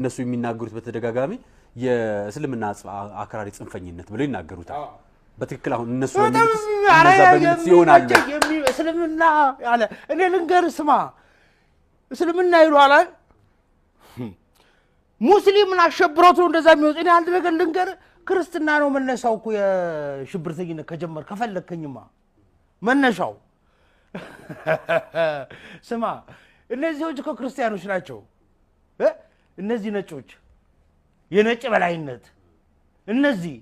እነሱ የሚናገሩት በተደጋጋሚ የእስልምና አክራሪ ጽንፈኝነት ብለው ይናገሩታል በትክክል አሁን እነሱ የሚሉት ይሆናል እስልምና ያለ እኔ ልንገር ስማ እስልምና ይሏል ሙስሊምን አሸብሮት ነው እንደዛ የሚወጥ እኔ አንድ ነገር ልንገር ክርስትና ነው መነሻው እኮ የሽብርተኝነት ከጀመር ከፈለከኝማ መነሻው ስማ እነዚህዎች እኮ ክርስቲያኖች ናቸው እነዚህ ነጮች የነጭ በላይነት እነዚህ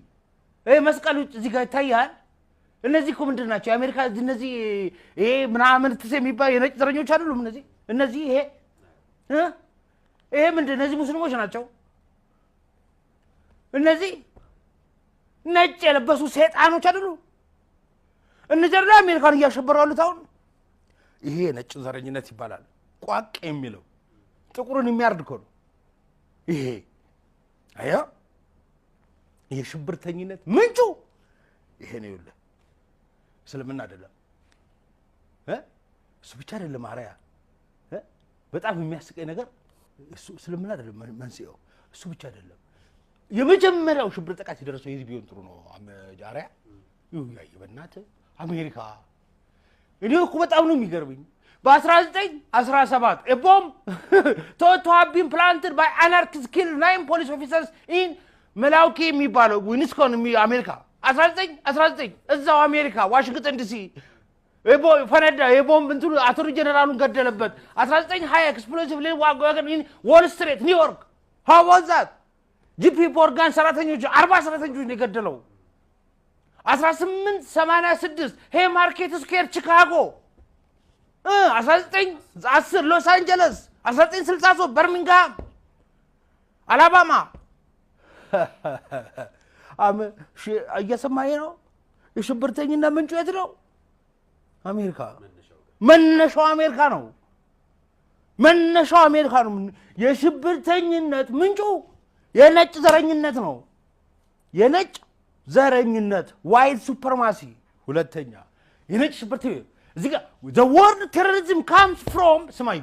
መስቀሎች እዚህ ጋር ታያል እነዚህ እኮ ምንድናቸው የአሜሪካ እነዚህ ይሄ ምናምን ተሰሚባል የነጭ ዘረኞች አይደሉም እነዚህ ይሄ ምንድነው እነዚህ ሙስሊሞች ናቸው እነዚህ ነጭ የለበሱ ሰይጣኖች አይደሉ እነዚህ ላይ አሜሪካን እያሸበሩ ያሉት አሁን ይሄ ነጭ ዘረኝነት ይባላል ቋቅ የሚለው ጥቁሩን የሚያርድ እኮ ነው ይሄ አያ የሽብርተኝነት ምንጩ ይሄ ነው ይኸውልህ እስልምና አይደለም እሱ ብቻ አይደለም አሪያ በጣም የሚያስቀኝ ነገር እሱ እስልምና አይደለም መንስኤው እሱ ብቻ አይደለም የመጀመሪያው ሽብር ጥቃት የደረሰው የዚህ ቢሆን ጥሩ ነው አሪያ ይሁን በእናትህ አሜሪካ እኔ እኮ በጣም ነው የሚገርመኝ በ1917 a bomb thought to have been planted by anarchists killed 9 police officers in Milwaukee የሚባለው ዊስኮን አሜሪካ 19 እዛው አሜሪካ ዋሽንግተን ዲሲ ፈነዳ የቦምብ እንትኑ አቶርኒ ጀነራሉን ገደለበት 1920 ኤክስፕሎሲቭ ዋገን in Wall Street New York how was that ጂፒ ሞርጋን ሰራተኞች 40 ሰራተኞች ነው የገደለው 1886 ሄይ ማርኬት ስኩዌር ቺካጎ 1910 ሎስ አንጀለስ 1963 በርሚንግሃም አላባማ እየሰማኸኝ ነው የሽብርተኝነት ምንጩ የት ነው አሜሪካ መነሻው አሜሪካ ነው የሽብርተኝነት ምንጩ የነጭ ዘረኝነት ነው የነጭ ዘረኝነት ዋይት ሱፕሪማሲ ሁለተኛ የነጭ ሽብርተኝነት እዚህ ጋር the word terrorism comes from ስማይ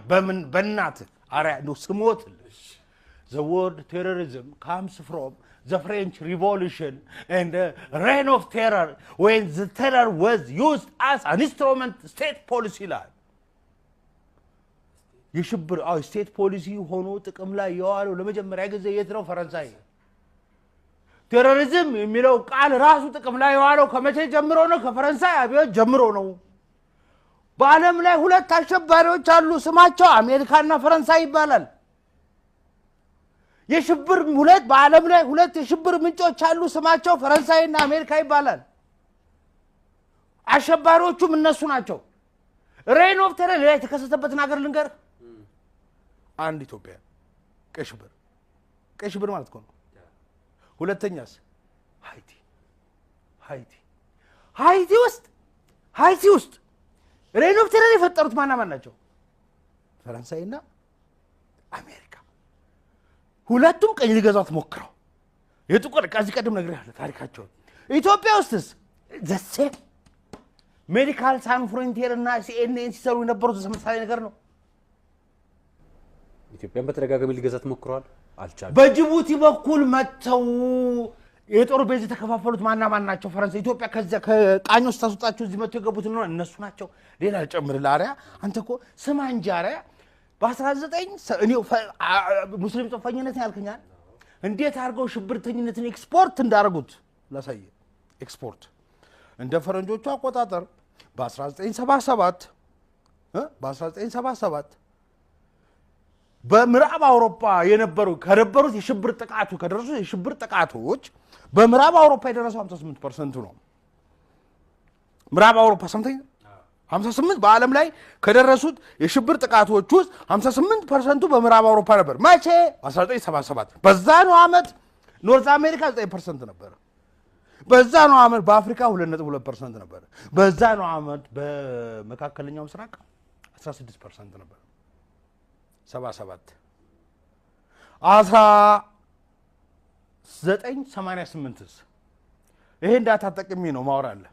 በእናት አሪያ ነው ስሞትልሽ the word terrorism comes from the French Revolution and the reign of terror when the terror was used as an instrument state policy ላይ የሽብር ስቴት ፖሊሲ ሆኖ ጥቅም ላይ የዋለው ለመጀመሪያ ጊዜ የት ነው ፈረንሳይ ቴሮሪዝም የሚለው ቃል ራሱ ጥቅም ላይ የዋለው ከመቼ ጀምሮ ነው ከፈረንሳይ አብዮት ጀምሮ ነው በአለም ላይ ሁለት አሸባሪዎች አሉ ስማቸው አሜሪካና ፈረንሳይ ይባላል የሽብር ሁለት በአለም ላይ ሁለት የሽብር ምንጮች አሉ ስማቸው ፈረንሳይና አሜሪካ ይባላል አሸባሪዎቹም እነሱ ናቸው ሬን ኦፍ ቴረር ላይ ተከሰተበትን ሀገር ልንገር አንድ ኢትዮጵያ ቀሽብር ማለት ነው ሁለተኛስ ሃይቲ ውስጥ ሬን ኦፍ ቴረር የፈጠሩት ማን ናቸው ፈረንሳይና አሜሪካ ሁለቱም ቀኝ ሊገዛት ሞክረው የጥቁር ከዚህ ቀደም ነግሬሃለሁ ታሪካቸው ኢትዮጵያ ውስጥስ ዘሴ ሜዲካል ሳን ፍሮንቲር እና ሲኤንኤን ሲሰሩ የነበሩት ተመሳሳይ ነገር ነው ኢትዮጵያን በተደጋጋሚ ሊገዛት ሞክረዋል አልቻለም በጅቡቲ በኩል መተው የጦር ቤዝ ተከፋፈሉት ማን ናቸው ፈረንሳይ ኢትዮጵያ ከዚያ ከቃኞስ ታስወጣቸው እዚህ መተው የገቡት ነው እነሱ ናቸው ሌላ ጨምር ላሪያ አንተ እኮ ስማ እንጂ አሪያ በ19 እኔው ሙስሊም ጽንፈኝነትን ያልከኛል እንዴት አድርገው ሽብርተኝነትን ኤክስፖርት እንዳደረጉት ላሳየ ኤክስፖርት እንደ ፈረንጆቹ አቆጣጠር በ1977 በምዕራብ አውሮፓ ከነበሩት የሽብር ጥቃቶች በምዕራብ አውሮፓ የደረሰው 58% ነው ምዕራብ አውሮፓ ሰምተኝ 58 በአለም ላይ ከደረሱት የሽብር ጥቃቶች ውስጥ 58% በምዕራብ አውሮፓ ነበር ማቼ 1977 በዛኑ አመት ኖርዝ አሜሪካ 9% ነበር በዛኑ አመት በአፍሪካ 2.2% ነበር በዛኑ አመት በመካከለኛው ምስራቅ 16% ነበር 77 1988 ይሄ እንዳታጠቅሚ ነው ማውራለ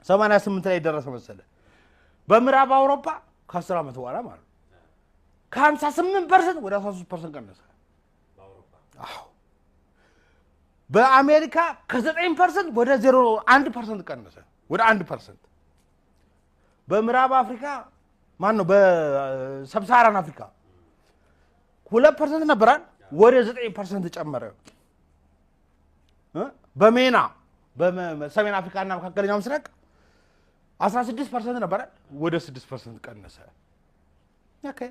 88 ላይ ደረሰ መሰለ በምዕራብ አውሮፓ ከ10 አመት በኋላ ማለት ከ58% ወደ 13% ቀነሰ አዎ በአሜሪካ ከ9% ወደ 0.1% ቀነሰ። ወደ 1%። በምዕራብ አፍሪካ ማን ነው በሰብሳራን አፍሪካ 2% ነበራል ወደ 9% ጨመረ። በሜና በሰሜን አፍሪካና መካከለኛው ምስራቅ 16% ነበራል ወደ 6% ቀነሰ። ኦኬ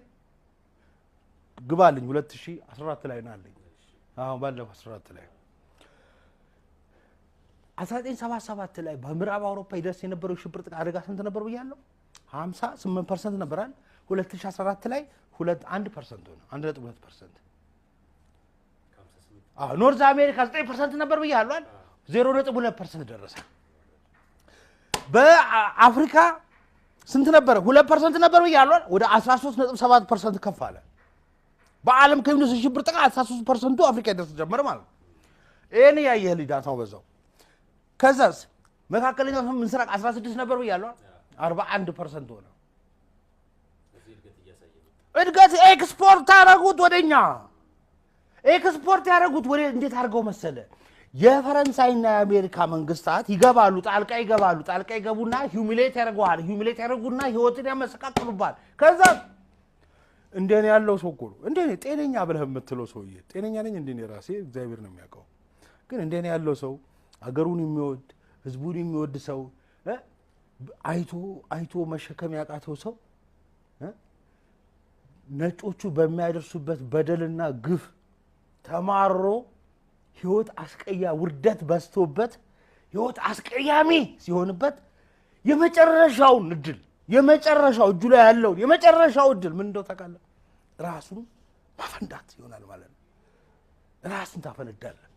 ግባልኝ 2014 ላይ ነው አለኝ። አሁን ባለፈው 14 ላይ 1977 ላይ በምዕራብ አውሮፓ ይደርስ የነበረው ሽብር ጥቃት አደጋ ስንት ነበር ብያለሁ? 58% ነበራል። 2014 ላይ 1% ሆነ 1.2%። ኖርዝ አሜሪካ 9% ነበር ብያለሁ አይደል? 0.2% ደረሰ። በአፍሪካ ስንት ነበር? 2% ነበር ብያለሁ አይደል? ወደ 13.7% ከፍ አለ። በዓለም ከሚነሱ ሽብር ጥቃት 13%ቱ አፍሪካ ይደርስ ጀመረ ማለት ነው። ይሄን ያየህ ልጅ ዳታው በዛው። ከዛስ መካከለኛው ምስራቅ 16 ነበር ብያለሁ 41% ሆነ። እድገት ኤክስፖርት ያደረጉት ወደኛ ኤክስፖርት ያደረጉት ወደ እንዴት አድርገው መሰለ የፈረንሳይና የአሜሪካ መንግስታት ይገባሉ፣ ጣልቃ ይገቡና ሂዩሚሌት ያደርጉና ህይወትን ያመሰቃቅሉባል። ከዛ እንደኔ ያለው ሰው እኮ እንደኔ ጤነኛ ብለህ የምትለው ሰውዬ ጤነኛ ነኝ እንደኔ ራሴ እግዚአብሔር ነው የሚያውቀው። ግን እንደኔ ያለው ሰው አገሩን የሚወድ ህዝቡን የሚወድ ሰው አይቶ መሸከም ያቃተው ሰው ነጮቹ በሚያደርሱበት በደልና ግፍ ተማሮ ህይወት ውርደት በስቶበት ህይወት አስቀያሚ ሲሆንበት የመጨረሻውን እድል እጁ ላይ ያለው የመጨረሻው እድል ምን እንደው ታውቃለህ? ራሱን ማፈንዳት ይሆናል ማለት ነው። ራስን ታፈነዳለህ።